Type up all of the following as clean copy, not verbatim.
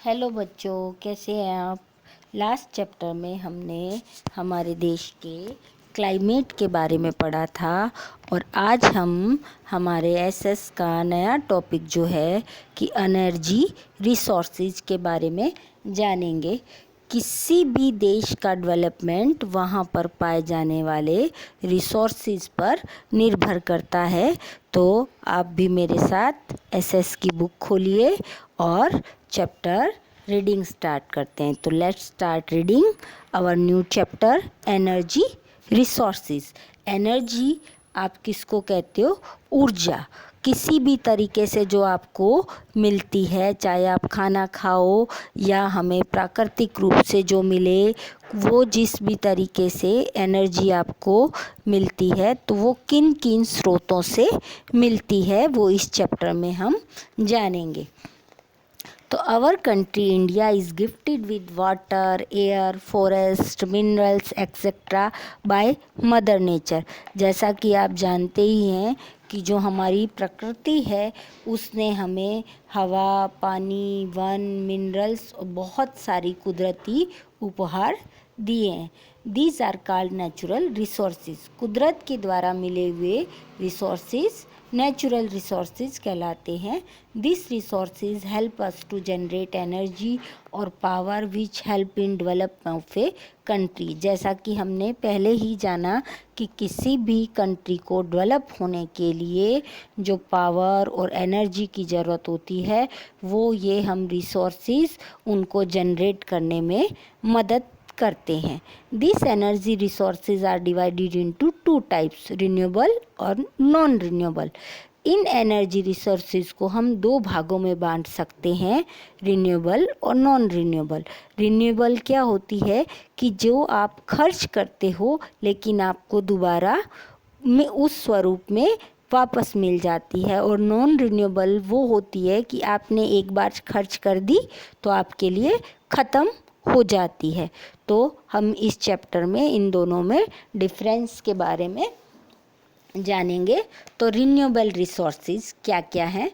Hello बच्चों, कैसे हैं आप। लास्ट चैप्टर में हमने हमारे देश के क्लाइमेट के बारे में पढ़ा था और आज हम हमारे एसएस का नया टॉपिक जो है कि एनर्जी रिसोर्सेज के बारे में जानेंगे। किसी भी देश का डेवलपमेंट वहाँ पर पाए जाने वाले रिसोर्सेज पर निर्भर करता है। तो आप भी मेरे साथ एसएस की बुक खोलिए और चैप्टर रीडिंग स्टार्ट करते हैं। तो let's start reading our new chapter energy resources. Energy आप किसको कहते हो? ऊर्जा। किसी भी तरीके से जो आपको मिलती है, चाहे आप खाना खाओ या हमें प्राकृतिक रूप से जो मिले, वो जिस भी तरीके से एनर्जी आपको मिलती है तो वो किन किन स्रोतों से मिलती है वो इस चैप्टर में हम जानेंगे। तो our country India is gifted with water, air, forest, minerals etcetera by mother nature. जैसा कि आप जानते ही हैं कि जो हमारी प्रकृति है उसने हमें हवा, पानी, वन, मिनरल्स और बहुत सारी कुदरती उपहार दिए हैं। These are called natural resources. कुदरत के द्वारा मिले हुए रिसोर्सेज नेचुरल रिसोर्सेज कहलाते हैं। This resources help us to generate energy और power which help in development of a country. जैसा कि हमने पहले ही जाना कि किसी भी कंट्री को डेवलप होने के लिए जो पावर और एनर्जी की ज़रूरत होती है वो ये हम रिसोर्सेज उनको जनरेट करने में मदद करते हैं। This energy resources are divided into two types, renewable और नॉन रिन्यूएबल। इन एनर्जी रिसोर्सेज को हम दो भागों में बांट सकते हैं, रिन्यूएबल और नॉन रिन्यूएबल। रिन्यूएबल क्या होती है कि जो आप खर्च करते हो लेकिन आपको दोबारा में उस स्वरूप में वापस मिल जाती है, और नॉन रिन्यूएबल वो होती है कि आपने एक बार खर्च कर दी तो आपके लिए ख़त्म हो जाती है। तो हम इस चैप्टर में इन दोनों में डिफरेंस के बारे में जानेंगे। तो रिन्यूएबल रिसोर्सेज क्या क्या हैं?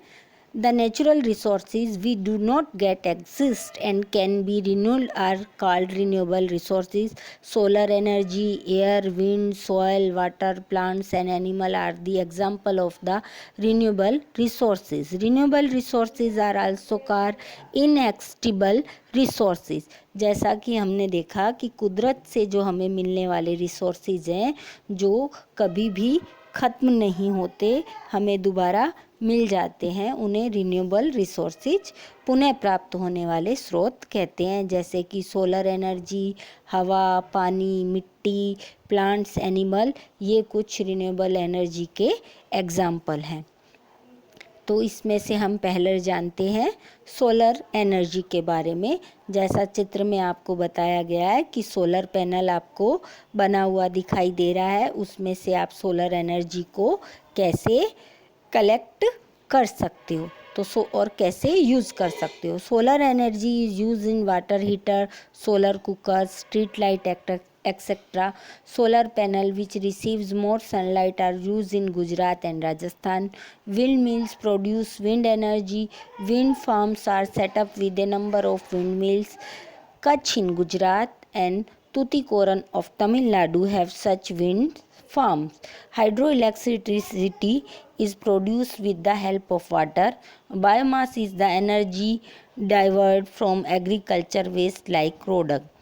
The natural resources we do not get exist and can be renewable are called renewable resources. Solar energy, air, wind, soil, water, plants and animal are the example of the renewable resources. Renewable resources are also called inexhaustible resources. जैसा कि हमने देखा कि कुदरत से जो हमें मिलने वाले रिसोर्सेज हैं जो कभी भी ख़त्म नहीं होते, हमें दोबारा मिल जाते हैं, उन्हें रिन्यूएबल रिसोर्सेज पुनः प्राप्त होने वाले स्रोत कहते हैं। जैसे कि सोलर एनर्जी, हवा, पानी, मिट्टी, प्लांट्स, एनिमल, ये कुछ रिन्यूएबल एनर्जी के एग्जाम्पल हैं। तो इसमें से हम पहले जानते हैं सोलर एनर्जी के बारे में। जैसा चित्र में आपको बताया गया है कि सोलर पैनल आपको बना हुआ दिखाई दे रहा है, उसमें से आप सोलर एनर्जी को कैसे कलेक्ट कर सकते हो और कैसे यूज़ कर सकते हो। Solar energy is use in water heater, solar cooker, street light etc. Solar panel which receives more sunlight are used in Gujarat and Rajasthan. Windmills produce wind energy. Wind farms are set up with a number of windmills. Kutch in Gujarat and Tuticorin of Tamil Nadu have such wind farms. Hydroelectricity is produced with the help of water. Biomass is the energy derived from agriculture waste like rodent.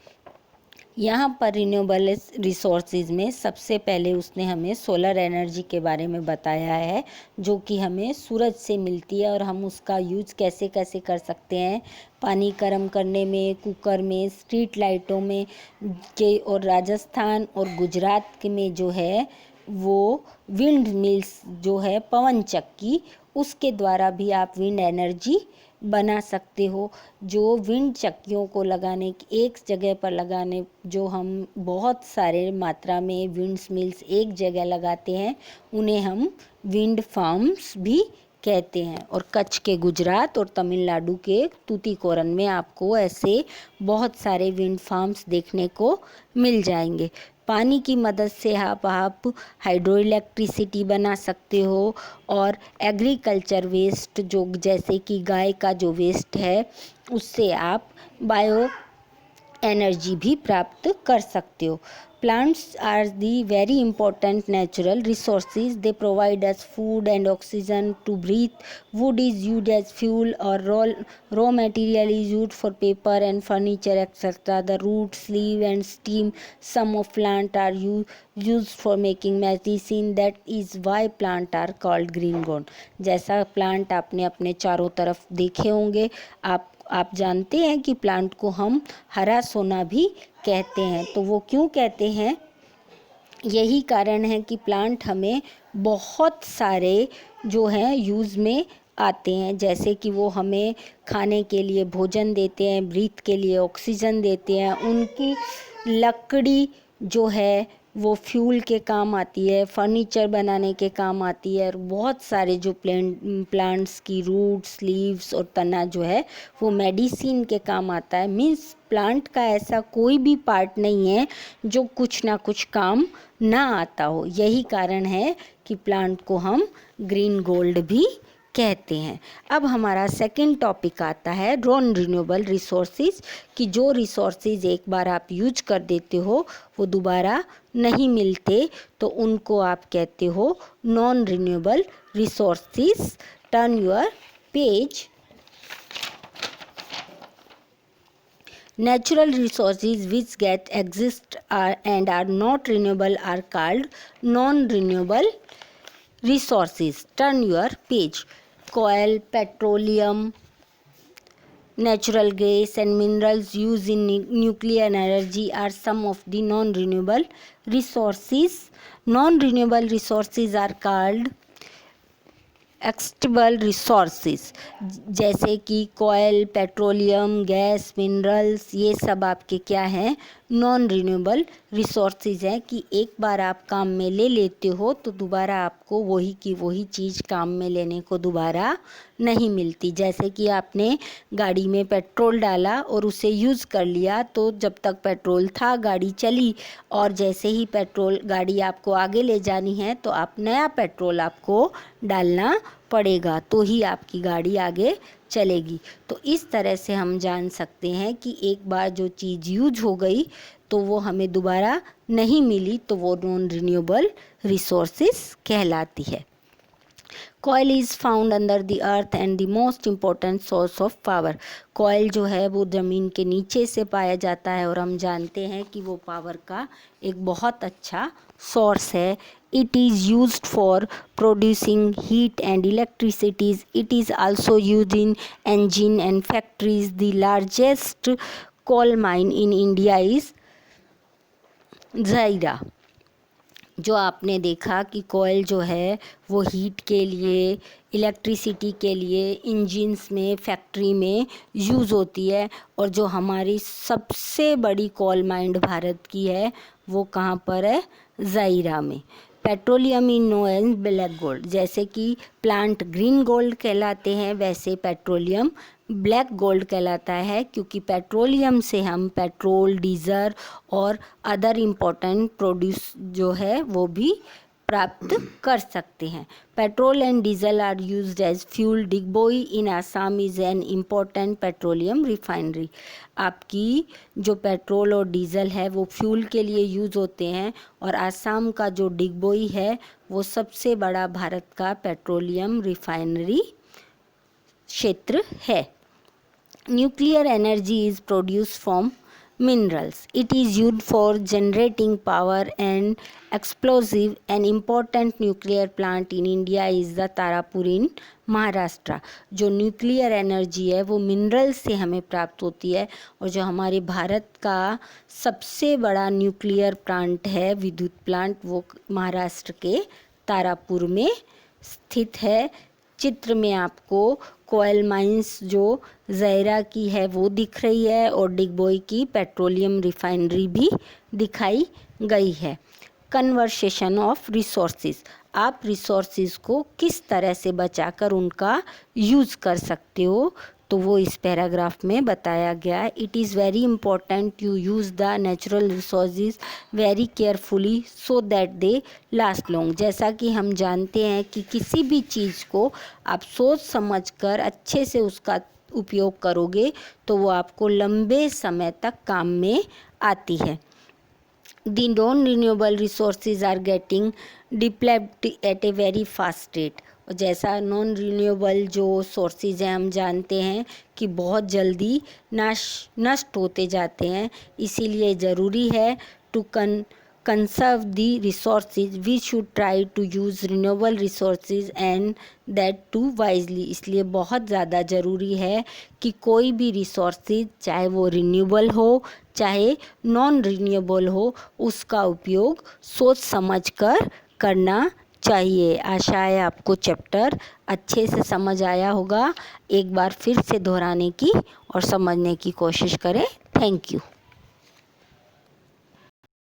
यहाँ पर renewable resources में सबसे पहले उसने हमें solar energy के बारे में बताया है, जो कि हमें सूरज से मिलती है और हम उसका यूज कैसे कैसे कर सकते हैं, पानी गर्म करने में, कुकर में, स्ट्रीट लाइटों में के। और राजस्थान और गुजरात में जो है वो विंड मिल्स जो है पवन चक्की, उसके द्वारा भी आप विंड एनर्जी बना सकते हो। जो विंड चक्कियों को लगाने एक जगह पर लगाने, जो हम बहुत सारे मात्रा में विंड मिल्स एक जगह लगाते हैं, उन्हें हम विंड फार्म्स भी कहते हैं। और कच्छ के गुजरात और तमिलनाडु के तूतीकोरन में आपको ऐसे बहुत सारे विंड फार्म्स देखने को मिल जाएंगे। पानी की मदद से आप हाइड्रो इलेक्ट्रिसिटी बना सकते हो, और एग्रीकल्चर वेस्ट जो जैसे कि गाय का जो वेस्ट है उससे आप बायो एनर्जी भी प्राप्त कर सकते हो। Plants are the very important natural resources, they provide us food and oxygen to breathe, wood is used as fuel और raw material is used for paper and furniture etc. The roots, leaf and stem some of plant are used for making medicine, that is why plant are called green gold। जैसा plant आपने अपने चारों तरफ देखे होंगे, आप जानते हैं कि प्लांट को हम हरा सोना भी कहते हैं। तो वो क्यों कहते हैं? यही कारण है कि प्लांट हमें बहुत सारे जो हैं यूज़ में आते हैं, जैसे कि वो हमें खाने के लिए भोजन देते हैं, ब्रीथ के लिए ऑक्सीजन देते हैं, उनकी लकड़ी जो है वो फ्यूल के काम आती है, फर्नीचर बनाने के काम आती है, और बहुत सारे जो प्लांट्स की रूट्स, लीव्स और तना जो है वो मेडिसिन के काम आता है। मीन्स प्लांट का ऐसा कोई भी पार्ट नहीं है जो कुछ ना कुछ काम ना आता हो। यही कारण है कि प्लांट को हम ग्रीन गोल्ड भी कहते हैं। अब हमारा सेकंड टॉपिक आता है नॉन रिन्यूएबल रिसोर्सेज, कि जो रिसोर्सेज एक बार आप यूज कर देते हो वो दोबारा नहीं मिलते, तो उनको आप कहते हो non renewable resources. Turn your page. Natural resources which get exist and are not renewable are called non-renewable resources. Turn your page. Coal, petroleum, natural gas and minerals used in nuclear energy are some of the non-renewable resources. Non-renewable resources are called exhaustible resources, जैसे कि कोयल, petroleum, gas, minerals, ये सब आपके क्या हैं? Non renewable resources हैं, कि एक बार आप काम में ले लेते हो तो दोबारा आपको वही की वही चीज़ काम में लेने को दोबारा नहीं मिलती। जैसे कि आपने गाड़ी में पेट्रोल डाला और उसे यूज़ कर लिया, तो जब तक पेट्रोल था गाड़ी चली, और जैसे ही पेट्रोल गाड़ी आपको आगे ले जानी है तो आप नया पेट्रोल आपको डालना पड़ेगा, तो ही आपकी गाड़ी आगे चलेगी। तो इस तरह से हम जान सकते हैं कि एक बार जो चीज़ यूज हो गई तो वो हमें दोबारा नहीं मिली, तो वो नॉन रिन्यूएबल रिसोर्सेज कहलाती है। Coal is found under the earth and the most important source of power। कोयल जो है वो ज़मीन के नीचे से पाया जाता है, और हम जानते हैं कि वो पावर का एक बहुत अच्छा सोर्स है। It is used for producing heat and electricity. It is also used in engine and factories. The largest coal mine in India is Zaira। जो आपने देखा कि कोयल जो है वो हीट के लिए, इलेक्ट्रिसिटी के लिए इंजिन्स में, फैक्ट्री में यूज़ होती है, और जो हमारी सबसे बड़ी कोल माइंड भारत की है वो कहाँ पर है? ज़ाइरा में। Petroleum is known as black gold, जैसे कि प्लांट ग्रीन गोल्ड कहलाते हैं वैसे पेट्रोलियम ब्लैक गोल्ड कहलाता है, क्योंकि पेट्रोलियम से हम पेट्रोल, डीजल और अदर इम्पोर्टेंट प्रोड्यूस जो है वो भी प्राप्त कर सकते हैं। Petrol and diesel are used as fuel. Digboi in Assam is an important petroleum refinery. आपकी जो पेट्रोल और डीजल है वो फ्यूल के लिए यूज़ होते हैं, और आसाम का जो डिगबोई है वो सबसे बड़ा भारत का पेट्रोलियम रिफाइनरी क्षेत्र है। Nuclear energy is produced from minerals. It is used for generating power and explosive. An important nuclear plant in India is the Tarapur in Maharashtra. जो न्यूक्लियर एनर्जी है वो मिनरल से हमें प्राप्त होती है, और जो हमारे भारत का सबसे बड़ा न्यूक्लियर प्लांट है, विद्युत प्लांट, वो महाराष्ट्र के तारापुर में स्थित है। चित्र में आपको कोयल माइंस जो ज़ाइरा की है वो दिख रही है, और डिगबोई की पेट्रोलियम रिफाइनरी भी दिखाई गई है। कन्वर्सेशन ऑफ रिसोर्सेज, आप रिसोर्सेज को किस तरह से बचाकर उनका यूज़ कर सकते हो, तो वो इस पैराग्राफ में बताया गया है। It is very important you use the natural resources very carefully so that they last long. जैसा कि हम जानते हैं कि किसी भी चीज़ को आप सोच समझ कर अच्छे से उसका उपयोग करोगे तो वो आपको लंबे समय तक काम में आती है। The non-renewable resources are getting depleted at a very fast rate। और जैसा नॉन रिन्यूएबल जो सोर्सेज हैं हम जानते हैं कि बहुत जल्दी नष्ट होते जाते हैं, इसीलिए ज़रूरी है to conserve the resources we should try to use renewable resources and that too wisely। इसलिए बहुत ज़्यादा ज़रूरी है कि कोई भी रिसोर्सेज चाहे वो रिन्यूएबल हो चाहे नॉन रिन्यूएबल हो उसका उपयोग सोच समझ कर करना चाहिए। आशा है आपको चैप्टर अच्छे से समझ आया होगा। एक बार फिर से दोहराने की और समझने की कोशिश करें। Thank you.